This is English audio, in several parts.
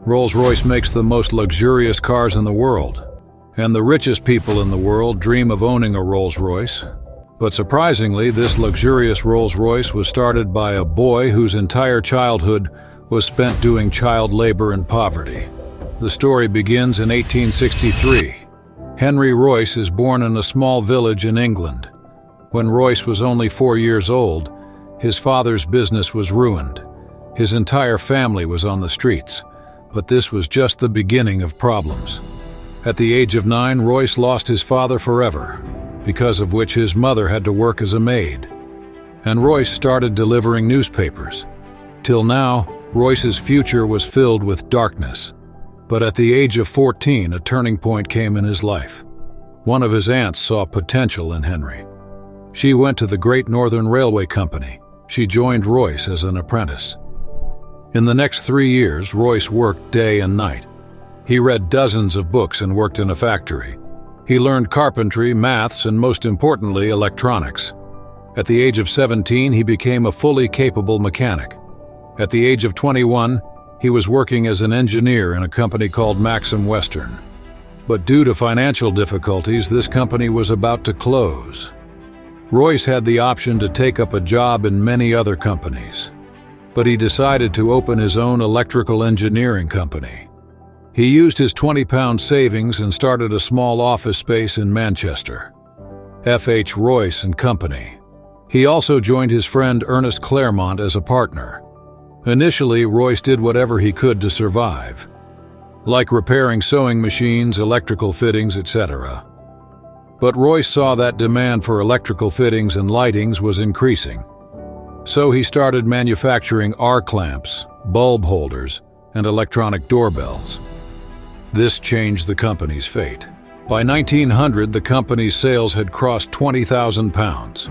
Rolls Royce makes the most luxurious cars in the world, and the richest people in the world dream of owning a Rolls Royce. But surprisingly, this luxurious Rolls Royce was started by a boy whose entire childhood was spent doing child labor and poverty. The story begins in 1863. Henry Royce is born in a small village in England. When Royce was only 4 years old, his father's business was ruined. His entire family was on the streets, but this was just the beginning of problems. At the age of 9, Royce lost his father forever, because of which his mother had to work as a maid. And Royce started delivering newspapers. Till now, Royce's future was filled with darkness. But at the age of 14, a turning point came in his life. One of his aunts saw potential in Henry. She went to the Great Northern Railway Company. She joined Royce as an apprentice. In the next 3 years, Royce worked day and night. He read dozens of books and worked in a factory. He learned carpentry, maths, and most importantly, electronics. At the age of 17, he became a fully capable mechanic. At the age of 21, he was working as an engineer in a company called Maxim Western. But due to financial difficulties, this company was about to close. Royce had the option to take up a job in many other companies, but he decided to open his own electrical engineering company. He used his 20-pound savings and started a small office space in Manchester, F.H. Royce and Company. He also joined his friend Ernest Claremont as a partner. Initially, Royce did whatever he could to survive, like repairing sewing machines, electrical fittings, etc. But Royce saw that demand for electrical fittings and lightings was increasing. So he started manufacturing arc lamps, bulb holders, and electronic doorbells. This changed the company's fate. By 1900, the company's sales had crossed 20,000 pounds.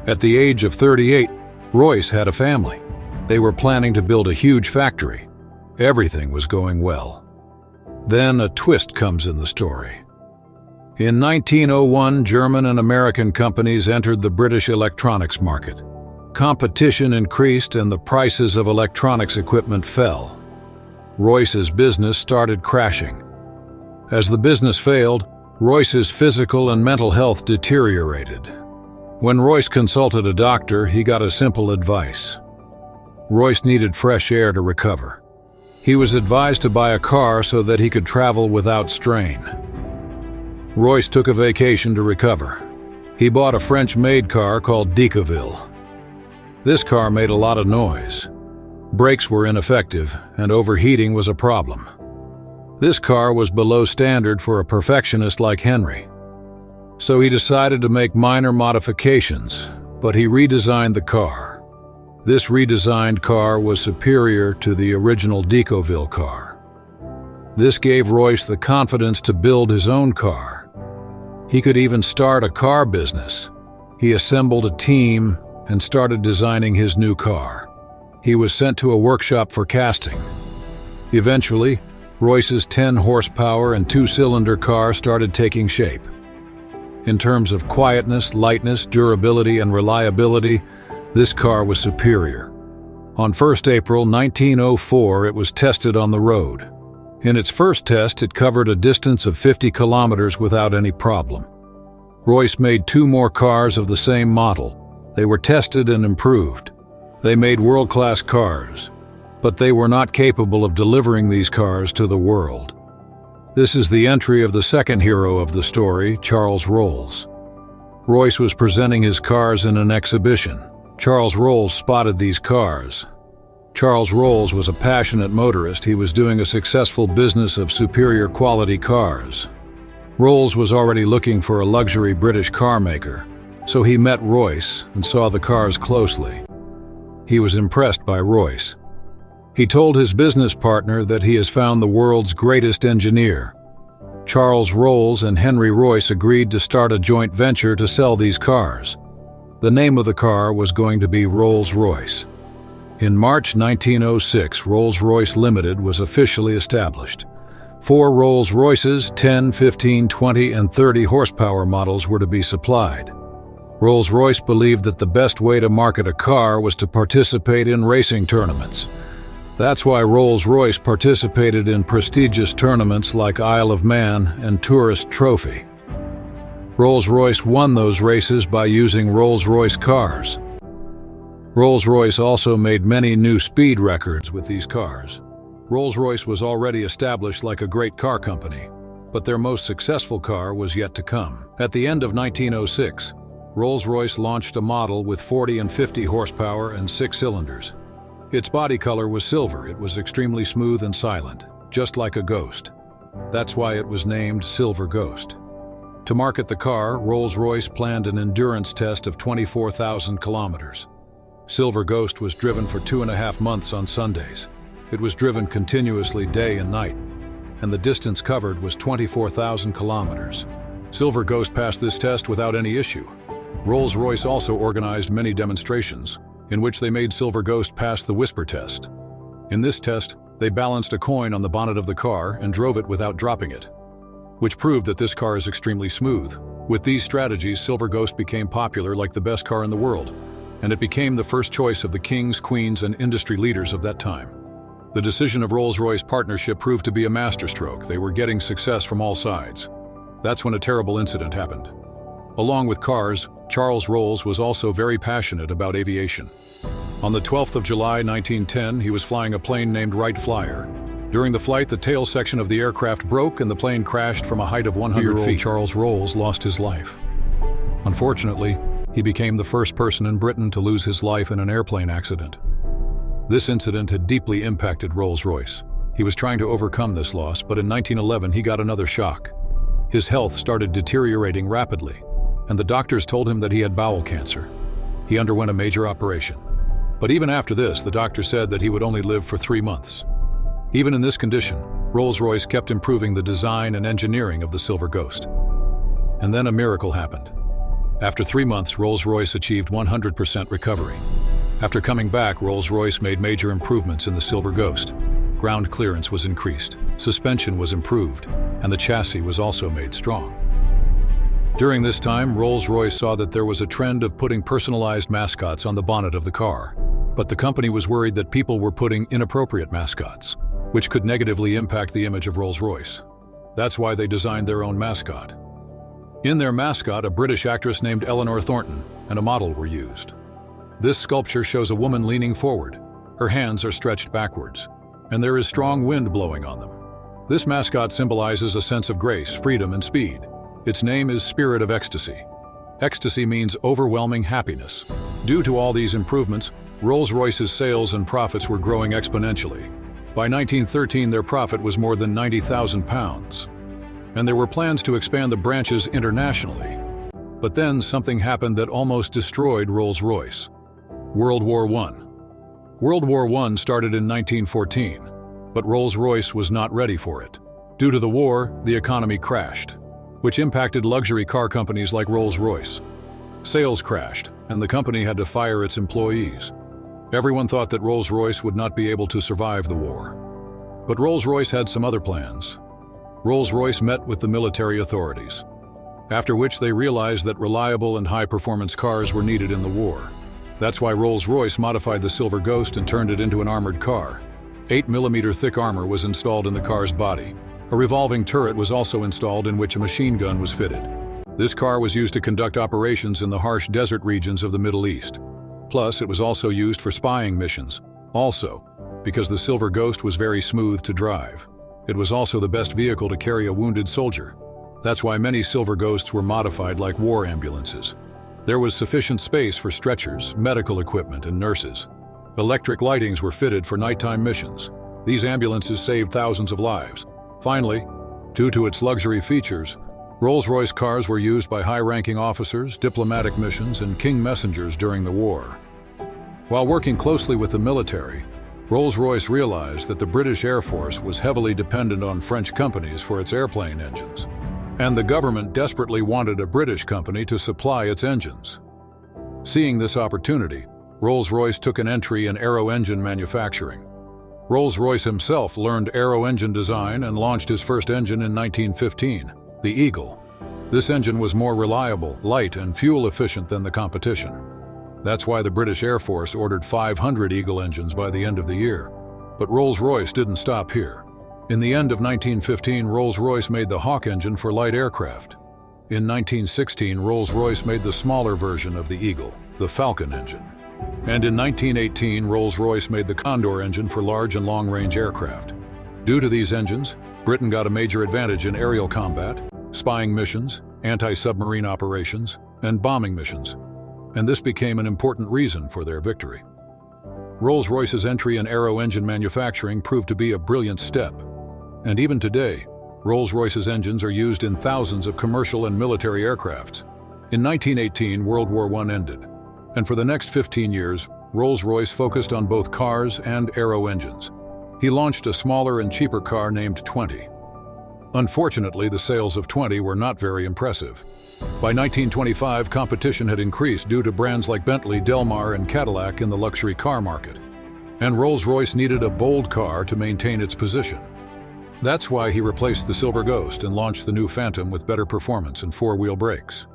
At the age of 38, Royce had a family. They were planning to build a huge factory. Everything was going well. Then a twist comes in the story. In 1901, German and American companies entered the British electronics market. Competition increased and the prices of electronics equipment fell. Royce's business started crashing. As the business failed, Royce's physical and mental health deteriorated. When Royce consulted a doctor, he got a simple advice. Royce needed fresh air to recover. He was advised to buy a car so that he could travel without strain. Royce took a vacation to recover. He bought a French-made car called Decauville. This car made a lot of noise. Brakes were ineffective, and overheating was a problem. This car was below standard for a perfectionist like Henry. So he decided to make minor modifications, but he redesigned the car. This redesigned car was superior to the original Decauville car. This gave Royce the confidence to build his own car. He could even start a car business. He assembled a team and started designing his new car. He was sent to a workshop for casting. Eventually, Royce's 10-horsepower and 2-cylinder car started taking shape. In terms of quietness, lightness, durability, and reliability, this car was superior. On 1st April 1904, it was tested on the road. In its first test, it covered a distance of 50 kilometers without any problem. Royce made 2 more cars of the same model. They were tested and improved. They made world-class cars, but they were not capable of delivering these cars to the world. This is the entry of the second hero of the story, Charles Rolls. Royce was presenting his cars in an exhibition. Charles Rolls spotted these cars. Charles Rolls was a passionate motorist. He was doing a successful business of superior quality cars. Rolls was already looking for a luxury British car maker, so he met Royce and saw the cars closely. He was impressed by Royce. He told his business partner that he has found the world's greatest engineer. Charles Rolls and Henry Royce agreed to start a joint venture to sell these cars. The name of the car was going to be Rolls Royce. In March 1906, Rolls Royce Limited was officially established. 4 Rolls Royces, 10, 15, 20, and 30 horsepower models were to be supplied. Rolls Royce believed that the best way to market a car was to participate in racing tournaments. That's why Rolls-Royce participated in prestigious tournaments like Isle of Man and Tourist Trophy. Rolls-Royce won those races by using Rolls-Royce cars. Rolls-Royce also made many new speed records with these cars. Rolls-Royce was already established like a great car company, but their most successful car was yet to come. At the end of 1906, Rolls-Royce launched a model with 40 and 50 horsepower and 6 cylinders. Its body color was silver. It was extremely smooth and silent, just like a ghost. That's why it was named Silver Ghost. To market the car, Rolls-Royce planned an endurance test of 24,000 kilometers. Silver Ghost was driven for 2.5 months on Sundays. It was driven continuously day and night, and the distance covered was 24,000 kilometers. Silver Ghost passed this test without any issue. Rolls-Royce also organized many demonstrations, in which they made Silver Ghost pass the whisper test. In this test, they balanced a coin on the bonnet of the car and drove it without dropping it, which proved that this car is extremely smooth. With these strategies, Silver Ghost became popular like the best car in the world, and it became the first choice of the kings, queens, and industry leaders of that time. The decision of Rolls-Royce partnership proved to be a masterstroke. They were getting success from all sides. That's when a terrible incident happened. Along with cars, Charles Rolls was also very passionate about aviation. On the 12th of July 1910, he was flying a plane named Wright Flyer. During the flight, the tail section of the aircraft broke and the plane crashed from a height of 100 feet. Charles Rolls lost his life. Unfortunately, he became the first person in Britain to lose his life in an airplane accident. This incident had deeply impacted Rolls-Royce. He was trying to overcome this loss, but in 1911 he got another shock. His health started deteriorating rapidly, and the doctors told him that he had bowel cancer. He underwent a major operation. But even after this, the doctor said that he would only live for 3 months. Even in this condition, Rolls-Royce kept improving the design and engineering of the Silver Ghost. And then a miracle happened. After 3 months, Rolls-Royce achieved 100% recovery. After coming back, Rolls-Royce made major improvements in the Silver Ghost. Ground clearance was increased, suspension was improved, and the chassis was also made strong. During this time, Rolls-Royce saw that there was a trend of putting personalized mascots on the bonnet of the car, but the company was worried that people were putting inappropriate mascots, which could negatively impact the image of Rolls-Royce. That's why they designed their own mascot. In their mascot, a British actress named Eleanor Thornton and a model were used. This sculpture shows a woman leaning forward. Her hands are stretched backwards, and there is strong wind blowing on them. This mascot symbolizes a sense of grace, freedom, and speed. Its name is Spirit of Ecstasy. Ecstasy means overwhelming happiness. Due to all these improvements, Rolls-Royce's sales and profits were growing exponentially. By 1913, their profit was more than £90,000, and there were plans to expand the branches internationally. But then something happened that almost destroyed Rolls-Royce. World War I. World War I started in 1914, but Rolls-Royce was not ready for it. Due to the war, the economy crashed, which impacted luxury car companies like Rolls-Royce. Sales crashed, and the company had to fire its employees. Everyone thought that Rolls-Royce would not be able to survive the war. But Rolls-Royce had some other plans. Rolls-Royce met with the military authorities, after which they realized that reliable and high-performance cars were needed in the war. That's why Rolls-Royce modified the Silver Ghost and turned it into an armored car. 8mm thick armor was installed in the car's body. A revolving turret was also installed in which a machine gun was fitted. This car was used to conduct operations in the harsh desert regions of the Middle East. Plus, it was also used for spying missions. Also, because the Silver Ghost was very smooth to drive. It was also the best vehicle to carry a wounded soldier. That's why many Silver Ghosts were modified like war ambulances. There was sufficient space for stretchers, medical equipment, and nurses. Electric lightings were fitted for nighttime missions. These ambulances saved thousands of lives. Finally, due to its luxury features, Rolls-Royce cars were used by high-ranking officers, diplomatic missions, and king messengers during the war. While working closely with the military, Rolls-Royce realized that the British Air Force was heavily dependent on French companies for its airplane engines, and the government desperately wanted a British company to supply its engines. Seeing this opportunity, Rolls-Royce took an entry in aero-engine manufacturing. Rolls-Royce himself learned aero-engine design and launched his first engine in 1915, the Eagle. This engine was more reliable, light, and fuel-efficient than the competition. That's why the British Air Force ordered 500 Eagle engines by the end of the year. But Rolls-Royce didn't stop here. In the end of 1915, Rolls-Royce made the Hawk engine for light aircraft. In 1916, Rolls-Royce made the smaller version of the Eagle, the Falcon engine. And in 1918, Rolls-Royce made the Condor engine for large and long-range aircraft. Due to these engines, Britain got a major advantage in aerial combat, spying missions, anti-submarine operations, and bombing missions. And this became an important reason for their victory. Rolls-Royce's entry in aero engine manufacturing proved to be a brilliant step. And even today, Rolls-Royce's engines are used in thousands of commercial and military aircrafts. In 1918, World War I ended, and for the next 15 years, Rolls-Royce focused on both cars and aero engines. He launched a smaller and cheaper car named 20. Unfortunately, the sales of 20 were not very impressive. By 1925, competition had increased due to brands like Bentley, Del Mar, and Cadillac in the luxury car market. And Rolls-Royce needed a bold car to maintain its position. That's why he replaced the Silver Ghost and launched the new Phantom with better performance and four-wheel brakes.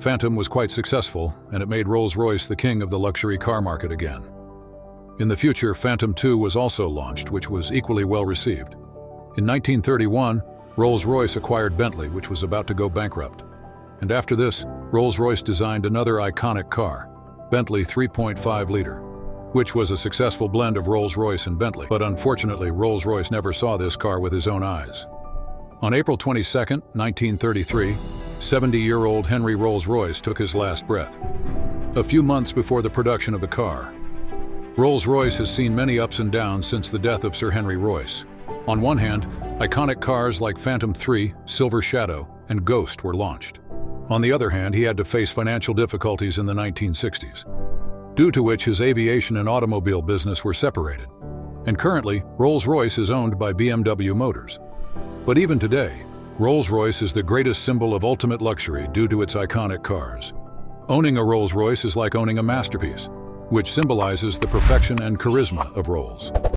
Phantom was quite successful, and it made Rolls-Royce the king of the luxury car market again. In the future, Phantom II was also launched, which was equally well received. In 1931, Rolls-Royce acquired Bentley, which was about to go bankrupt. And after this, Rolls-Royce designed another iconic car, Bentley 3.5-liter, which was a successful blend of Rolls-Royce and Bentley. But unfortunately, Rolls-Royce never saw this car with his own eyes. On April 22, 1933, 70-year-old Henry Rolls-Royce took his last breath, a few months before the production of the car. Rolls-Royce has seen many ups and downs since the death of Sir Henry Royce. On one hand, iconic cars like Phantom III, Silver Shadow, and Ghost were launched. On the other hand, he had to face financial difficulties in the 1960s, due to which his aviation and automobile business were separated. And currently, Rolls-Royce is owned by BMW Motors. But even today, Rolls-Royce is the greatest symbol of ultimate luxury due to its iconic cars. Owning a Rolls-Royce is like owning a masterpiece, which symbolizes the perfection and charisma of Rolls.